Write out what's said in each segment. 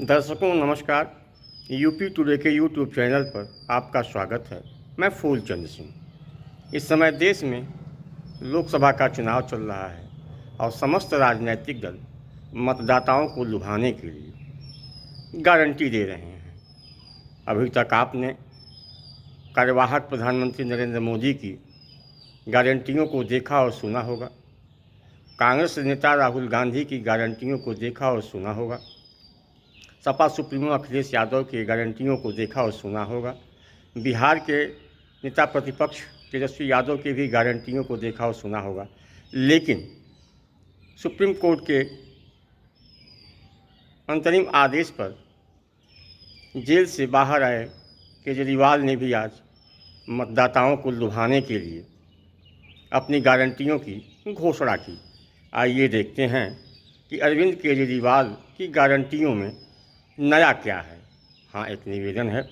दर्शकों नमस्कार। UP today के यूट्यूब चैनल पर आपका स्वागत है। मैं फूलचंद सिंह। इस समय देश में लोकसभा का चुनाव चल रहा है और समस्त राजनीतिक दल मतदाताओं को लुभाने के लिए गारंटी दे रहे हैं। अभी तक आपने कार्यवाहक प्रधानमंत्री नरेंद्र मोदी की गारंटियों को देखा और सुना होगा। कांग्रेस नेता राहुल गांधी की गारंटियों को देखा और सुना होगा। सपा सुप्रीमो अखिलेश यादव की गारंटियों को देखा और सुना होगा। बिहार के नेता प्रतिपक्ष तेजस्वी यादव की भी गारंटियों को देखा और सुना होगा। लेकिन सुप्रीम कोर्ट के अंतरिम आदेश पर जेल से बाहर आए केजरीवाल ने भी आज मतदाताओं को लुभाने के लिए अपनी गारंटियों की घोषणा की। आइए देखते हैं कि अरविंद केजरीवाल की गारंटियों में नया क्या है। हाँ, एक निवेदन है,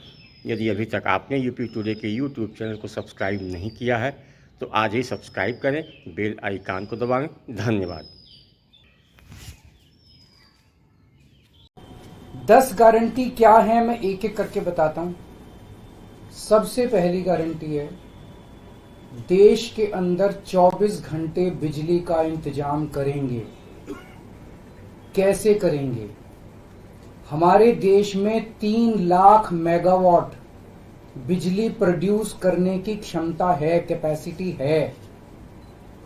यदि अभी तक आपने यूपी टुडे के यूट्यूब चैनल को सब्सक्राइब नहीं किया है तो आज ही सब्सक्राइब करें, बेल आइकन को दबाएं। धन्यवाद। 10 गारंटी क्या है मैं एक एक करके बताता हूं। सबसे पहली गारंटी है, देश के अंदर 24 घंटे बिजली का इंतजाम करेंगे। कैसे करेंगे? हमारे देश में 3 लाख मेगावाट बिजली प्रोड्यूस करने की क्षमता है, कैपेसिटी है।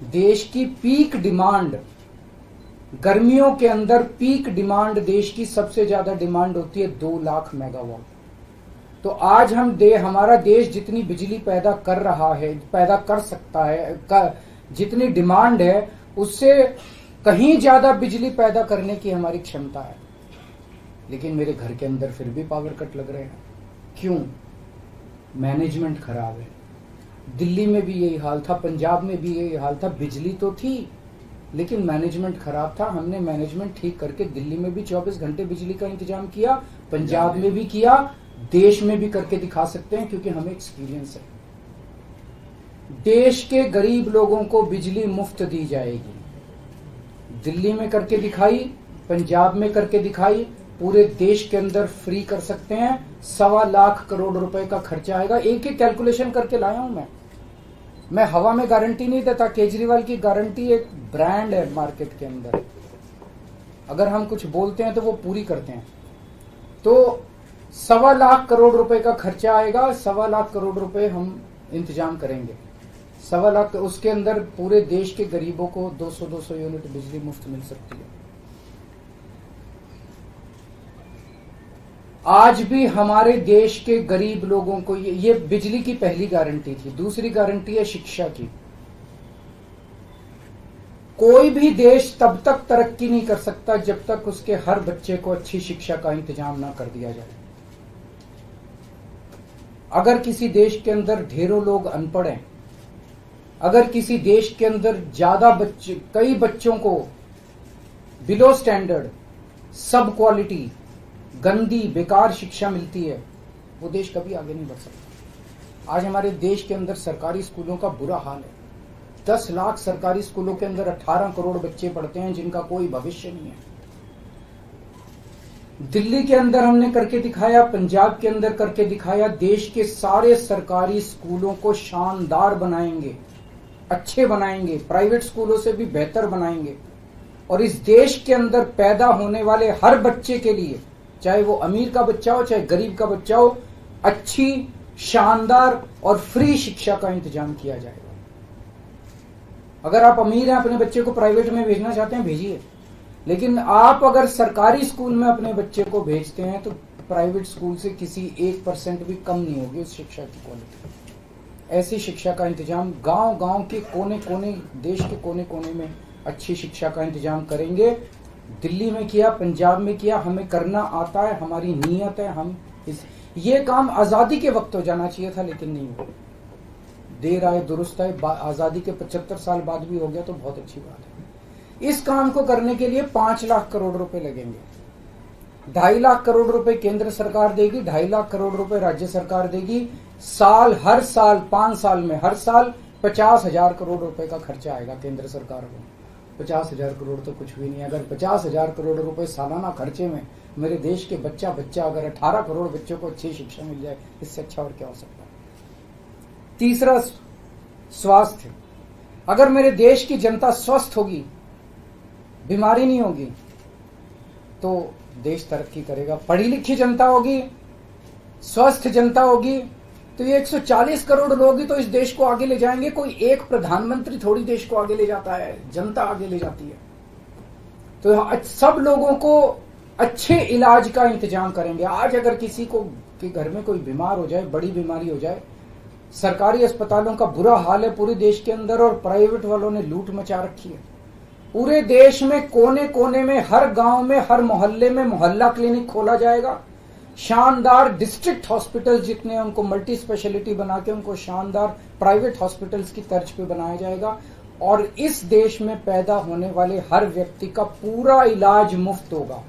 देश की पीक डिमांड, गर्मियों के अंदर पीक डिमांड देश की सबसे ज्यादा डिमांड होती है 2 लाख मेगावाट। तो आज हमारा देश जितनी बिजली पैदा कर रहा है, पैदा कर सकता है, जितनी डिमांड है उससे कहीं ज्यादा बिजली पैदा करने की हमारी क्षमता है। लेकिन मेरे घर के अंदर फिर भी पावर कट लग रहे हैं। क्यों? मैनेजमेंट खराब है। दिल्ली में भी यही हाल था, पंजाब में भी यही हाल था। बिजली तो थी लेकिन मैनेजमेंट खराब था। हमने मैनेजमेंट ठीक करके दिल्ली में भी 24 घंटे बिजली का इंतजाम किया, पंजाब में भी किया, देश में भी करके दिखा सकते हैं क्योंकि हमें एक्सपीरियंस है। देश के गरीब लोगों को बिजली मुफ्त दी जाएगी। दिल्ली में करके दिखाई, पंजाब में करके दिखाई, पूरे देश के अंदर फ्री कर सकते हैं। 1.25 लाख करोड़ रुपए का खर्चा आएगा। एक एक कैलकुलेशन करके लाया हूं मैं हवा में गारंटी नहीं देता। केजरीवाल की गारंटी एक ब्रांड है मार्केट के अंदर। अगर हम कुछ बोलते हैं तो वो पूरी करते हैं। तो 1.25 लाख करोड़ रुपए का खर्चा आएगा। 1.25 लाख करोड़ रुपए हम इंतजाम करेंगे। 1.25 लाख, उसके अंदर पूरे देश के गरीबों को 200 यूनिट बिजली मुफ्त मिल सकती है। आज भी हमारे देश के गरीब लोगों को ये बिजली की पहली गारंटी थी। दूसरी गारंटी है शिक्षा की। कोई भी देश तब तक तरक्की नहीं कर सकता जब तक उसके हर बच्चे को अच्छी शिक्षा का इंतजाम ना कर दिया जाए। अगर किसी देश के अंदर ढेरों लोग अनपढ़ हैं, अगर किसी देश के अंदर कई बच्चों को बिलो स्टैंडर्ड, सब क्वालिटी, गंदी बेकार शिक्षा मिलती है, वो देश कभी आगे नहीं बढ़ सकता। आज हमारे देश के अंदर सरकारी स्कूलों का बुरा हाल है। 10 लाख सरकारी स्कूलों के अंदर 18 करोड़ बच्चे पढ़ते हैं जिनका कोई भविष्य नहीं है। दिल्ली के अंदर हमने करके दिखाया, पंजाब के अंदर करके दिखाया। देश के सारे सरकारी स्कूलों को शानदार बनाएंगे, अच्छे बनाएंगे, प्राइवेट स्कूलों से भी बेहतर बनाएंगे। और इस देश के अंदर पैदा होने वाले हर बच्चे के लिए, चाहे वो अमीर का बच्चा हो चाहे गरीब का बच्चा हो, अच्छी, शानदार और फ्री शिक्षा का इंतजाम किया जाएगा। अगर आप अमीर हैं, अपने बच्चे को प्राइवेट में भेजना चाहते हैं, भेजिए। लेकिन आप अगर सरकारी स्कूल में अपने बच्चे को भेजते हैं तो प्राइवेट स्कूल से किसी 1% भी कम नहीं होगी उस शिक्षा की क्वालिटी। ऐसी शिक्षा का इंतजाम गांव-गांव के कोने-कोने, देश के कोने-कोने में अच्छी शिक्षा का इंतजाम करेंगे। दिल्ली में किया, पंजाब में किया, हमें करना आता है, हमारी नीयत है। ये काम आजादी के वक्त हो जाना चाहिए था लेकिन नहीं हुआ। देर आए दुरुस्त आए, आजादी के 75 साल बाद भी हो गया तो बहुत अच्छी बात है। इस काम को करने के लिए 5 लाख करोड़ रुपए लगेंगे। 2.5 लाख करोड़ रुपए केंद्र सरकार देगी, 2.5 लाख करोड़ रुपए राज्य सरकार देगी। हर साल 5 साल में हर साल 50,000 करोड़ रुपए का खर्चा आएगा केंद्र सरकार को। 50,000 करोड़ तो कुछ भी नहीं है। अगर 50,000 करोड़ रुपए सालाना खर्चे में मेरे देश के बच्चा अगर 18 करोड़ बच्चों को अच्छी शिक्षा मिल जाए, इससे अच्छा और क्या हो सकता है। तीसरा, स्वास्थ्य। अगर मेरे देश की जनता स्वस्थ होगी, बीमारी नहीं होगी, तो देश तरक्की करेगा। पढ़ी लिखी जनता होगी, स्वस्थ जनता होगी, तो ये 140 करोड़ लोग ही तो इस देश को आगे ले जाएंगे। कोई एक प्रधानमंत्री थोड़ी देश को आगे ले जाता है, जनता आगे ले जाती है। तो सब लोगों को अच्छे इलाज का इंतजाम करेंगे। आज अगर किसी को के घर में कोई बीमार हो जाए, बड़ी बीमारी हो जाए, सरकारी अस्पतालों का बुरा हाल है पूरे देश के अंदर, और प्राइवेट वालों ने लूट मचा रखी है। पूरे देश में कोने कोने में, हर गांव में, हर मोहल्ले में मोहल्ला क्लिनिक खोला जाएगा। शानदार डिस्ट्रिक्ट हॉस्पिटल जितने, उनको मल्टी स्पेशलिटी बना के उनको शानदार प्राइवेट हॉस्पिटल्स की तर्ज पे बनाया जाएगा। और इस देश में पैदा होने वाले हर व्यक्ति का पूरा इलाज मुफ्त होगा,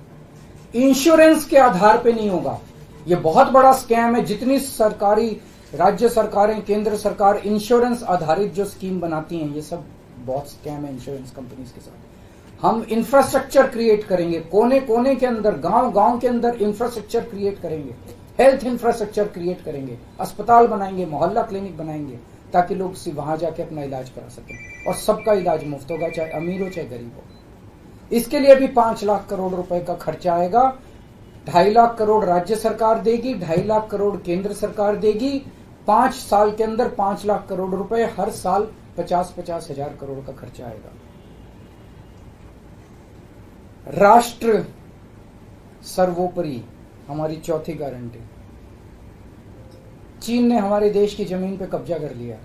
इंश्योरेंस के आधार पे नहीं होगा। ये बहुत बड़ा स्कैम है। जितनी सरकारी, राज्य सरकारें, केंद्र सरकार इंश्योरेंस आधारित जो स्कीम बनाती हैं, ये सब बहुत स्कैम है इंश्योरेंस कंपनीज के साथ। हम इंफ्रास्ट्रक्चर क्रिएट करेंगे, कोने कोने के अंदर, गांव गांव के अंदर इंफ्रास्ट्रक्चर क्रिएट करेंगे, हेल्थ इंफ्रास्ट्रक्चर क्रिएट करेंगे, अस्पताल बनाएंगे, मोहल्ला क्लिनिक बनाएंगे, ताकि लोग वहां जाके अपना इलाज करा सकें। और सबका इलाज मुफ्त होगा, चाहे अमीर हो चाहे गरीब हो। इसके लिए भी 5 लाख करोड़ रुपए का खर्चा आएगा। 2.5 लाख करोड़ राज्य सरकार देगी, 2.5 लाख करोड़ केंद्र सरकार देगी। 5 साल के अंदर 5 लाख करोड़ रुपए, हर साल 50-50 हजार करोड़ का खर्चा आएगा। राष्ट्र सर्वोपरि, हमारी चौथी गारंटी। चीन ने हमारे देश की जमीन पे कब्जा कर लिया।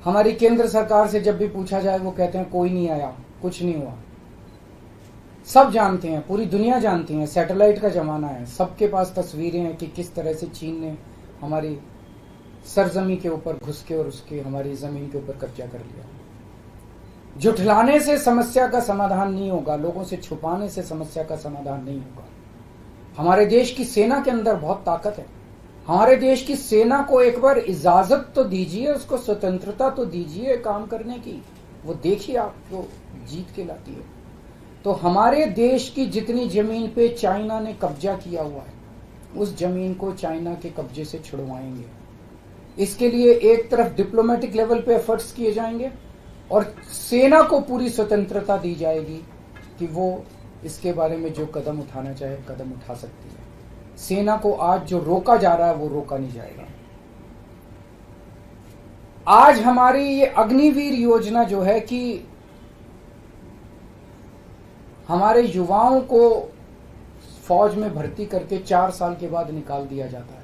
हमारी केंद्र सरकार से जब भी पूछा जाए, वो कहते हैं कोई नहीं आया, कुछ नहीं हुआ। सब जानते हैं, पूरी दुनिया जानती है, सैटेलाइट का जमाना है, सबके पास तस्वीरें हैं कि किस तरह से चीन ने हमारी सरजमी के ऊपर घुस के और उसके हमारी जमीन के ऊपर कब्जा कर लिया। झुठलाने से समस्या का समाधान नहीं होगा, लोगों से छुपाने से समस्या का समाधान नहीं होगा। हमारे देश की सेना के अंदर बहुत ताकत है। हमारे देश की सेना को एक बार इजाजत तो दीजिए, उसको स्वतंत्रता तो दीजिए काम करने की। वो देखिए आपको जीत के लाती है। तो हमारे देश की जितनी जमीन पे चाइना ने कब्जा किया हुआ है, उस जमीन को चाइना के कब्जे से छुड़वाएंगे। इसके लिए एक तरफ डिप्लोमेटिक लेवल पे एफर्ट्स किए जाएंगे और सेना को पूरी स्वतंत्रता दी जाएगी कि वो इसके बारे में जो कदम उठाना चाहे कदम उठा सकती है। सेना को आज जो रोका जा रहा है वो रोका नहीं जाएगा। आज हमारी ये अग्निवीर योजना जो है कि हमारे युवाओं को फौज में भर्ती करके 4 साल के बाद निकाल दिया जाता है।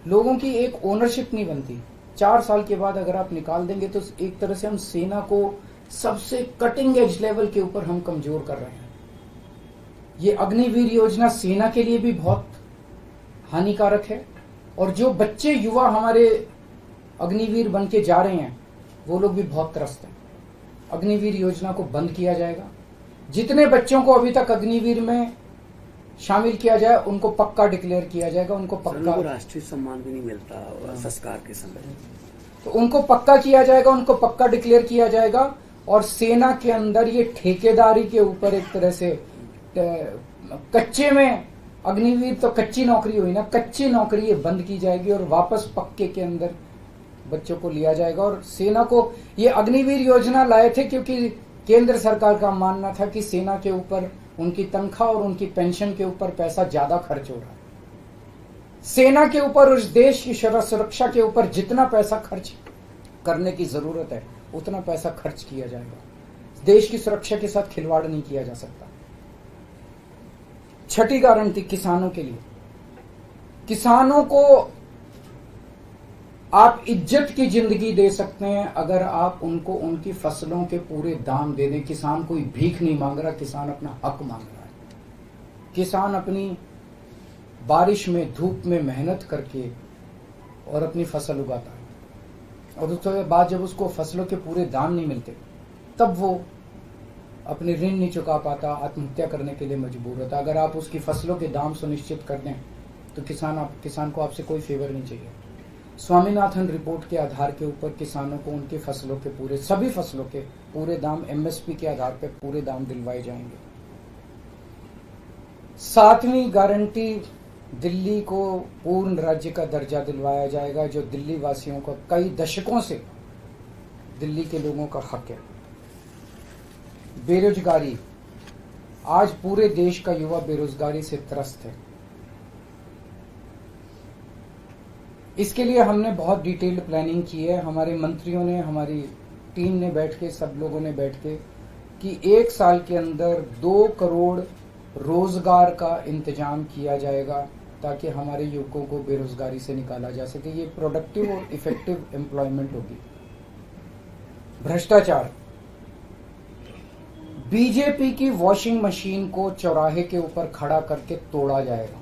लोगों की एक ओनरशिप नहीं बनती। 4 साल के बाद अगर आप निकाल देंगे तो एक तरह से हम सेना को सबसे कटिंग एज लेवल के ऊपर हम कमजोर कर रहे हैं। ये अग्निवीर योजना सेना के लिए भी बहुत हानिकारक है और जो बच्चे युवा हमारे अग्निवीर बन के जा रहे हैं वो लोग भी बहुत त्रस्त हैं। अग्निवीर योजना को बंद किया जाएगा। जितने बच्चों को अभी तक अग्निवीर में शामिल किया जाए उनको पक्का डिक्लेयर किया जाएगा। उनको पक्का राष्ट्रीय सम्मान भी नहीं मिलता संस्कार के समय, तो उनको पक्का किया जाएगा, उनको पक्का डिक्लेयर किया जाएगा। और सेना के अंदर ये ठेकेदारी के ऊपर एक तरह से कच्चे में अग्निवीर तो कच्ची नौकरी हुई ना, कच्ची नौकरी ये बंद की जाएगी और वापस पक्के के अंदर बच्चों को लिया जाएगा। और सेना को ये अग्निवीर योजना लाए थे क्योंकि केंद्र सरकार का मानना था कि सेना के ऊपर उनकी तनख्वाह और उनकी पेंशन के ऊपर पैसा ज्यादा खर्च हो रहा है। सेना के ऊपर, उस देश की सुरक्षा के ऊपर जितना पैसा खर्च करने की जरूरत है उतना पैसा खर्च किया जाएगा। देश की सुरक्षा के साथ खिलवाड़ नहीं किया जा सकता। छठी गारंटी किसानों के लिए। किसानों को आप इज्जत की जिंदगी दे सकते हैं अगर आप उनको उनकी फसलों के पूरे दाम दे दें। किसान कोई भीख नहीं मांग रहा, किसान अपना हक मांग रहा है। किसान अपनी बारिश में, धूप में मेहनत करके और अपनी फसल उगाता है और उसके बाद जब उसको फसलों के पूरे दाम नहीं मिलते तब वो अपने ऋण नहीं चुका पाता, आत्महत्या करने के लिए मजबूर होता। अगर आप उसकी फसलों के दाम सुनिश्चित कर दें तो किसान को आपसे कोई फेवर नहीं चाहिए। स्वामीनाथन रिपोर्ट के आधार के ऊपर किसानों को उनकी फसलों के पूरे, सभी फसलों के पूरे दाम, एमएसपी के आधार पर पूरे दाम दिलवाए जाएंगे। 7वीं गारंटी, दिल्ली को पूर्ण राज्य का दर्जा दिलवाया जाएगा, जो दिल्ली वासियों का कई दशकों से दिल्ली के लोगों का हक है। बेरोजगारी, आज पूरे देश का युवा बेरोजगारी से त्रस्त है। इसके लिए हमने बहुत डिटेल्ड प्लानिंग की है। हमारे मंत्रियों ने, हमारी टीम ने बैठ के, सब लोगों ने बैठ के कि 1 साल के अंदर 2 करोड़ रोजगार का इंतजाम किया जाएगा ताकि हमारे युवकों को बेरोजगारी से निकाला जा सके। ये प्रोडक्टिव और इफेक्टिव एम्प्लॉयमेंट होगी। भ्रष्टाचार, बीजेपी की वॉशिंग मशीन को चौराहे के ऊपर खड़ा करके तोड़ा जाएगा।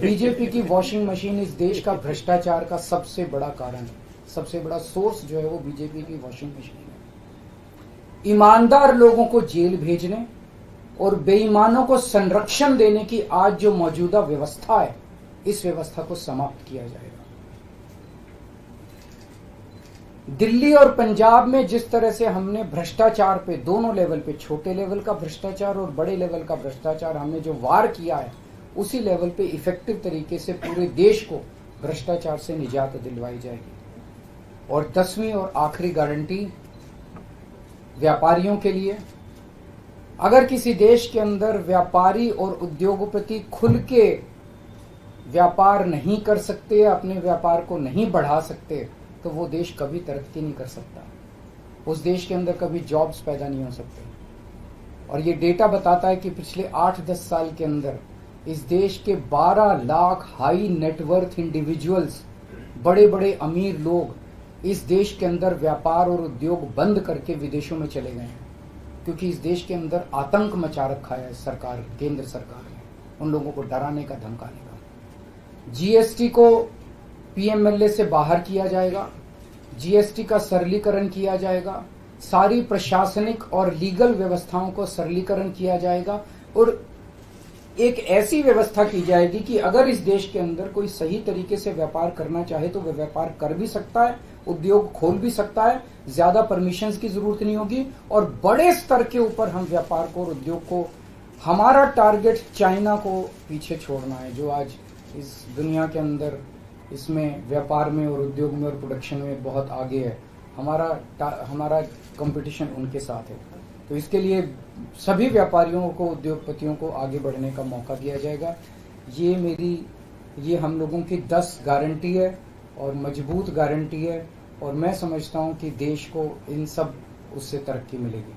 बीजेपी की वॉशिंग मशीन इस देश का भ्रष्टाचार का सबसे बड़ा कारण है। सबसे बड़ा सोर्स जो है वो बीजेपी की वॉशिंग मशीन है। ईमानदार लोगों को जेल भेजने और बेईमानों को संरक्षण देने की आज जो मौजूदा व्यवस्था है, इस व्यवस्था को समाप्त किया जाएगा। दिल्ली और पंजाब में जिस तरह से हमने भ्रष्टाचार पे दोनों लेवल पे, छोटे लेवल का भ्रष्टाचार और बड़े लेवल का भ्रष्टाचार, हमने जो वार किया है, उसी लेवल पे इफेक्टिव तरीके से पूरे देश को भ्रष्टाचार से निजात दिलवाई जाएगी। और 10वीं और आखिरी गारंटी व्यापारियों के लिए, अगर किसी देश के अंदर व्यापारी और उद्योगपति खुल के व्यापार नहीं कर सकते, अपने व्यापार को नहीं बढ़ा सकते, तो वो देश कभी तरक्की नहीं कर सकता। उस देश के अंदर कभी जॉब्स पैदा नहीं हो सकते। और ये डेटा बताता है कि पिछले 8-10 साल के अंदर इस देश के 12 लाख हाई नेटवर्थ इंडिविजुअल्स, बड़े बड़े अमीर लोग इस देश के अंदर व्यापार और उद्योग बंद करके विदेशों में चले गए हैं, क्योंकि इस देश के अंदर आतंक मचा रखा है सरकार, केंद्र सरकार ने, उन लोगों को डराने का, धमकाने का। जीएसटी को पीएमएलए से बाहर किया जाएगा, जीएसटी का सरलीकरण किया जाएगा, सारी प्रशासनिक और लीगल व्यवस्थाओं को सरलीकरण किया जाएगा और एक ऐसी व्यवस्था की जाएगी कि अगर इस देश के अंदर कोई सही तरीके से व्यापार करना चाहे तो वह व्यापार कर भी सकता है, उद्योग खोल भी सकता है, ज्यादा परमिशंस की जरूरत नहीं होगी और बड़े स्तर के ऊपर हम व्यापार को और उद्योग को, हमारा टारगेट चाइना को पीछे छोड़ना है, जो आज इस दुनिया के अंदर इसमें व्यापार में और उद्योग में और प्रोडक्शन में बहुत आगे है। हमारा कंपटीशन उनके साथ है। तो इसके लिए सभी व्यापारियों को, उद्योगपतियों को आगे बढ़ने का मौका दिया जाएगा। ये हम लोगों की 10 गारंटी है और मजबूत गारंटी है और मैं समझता हूं कि देश को इन सब उससे तरक्की मिलेगी।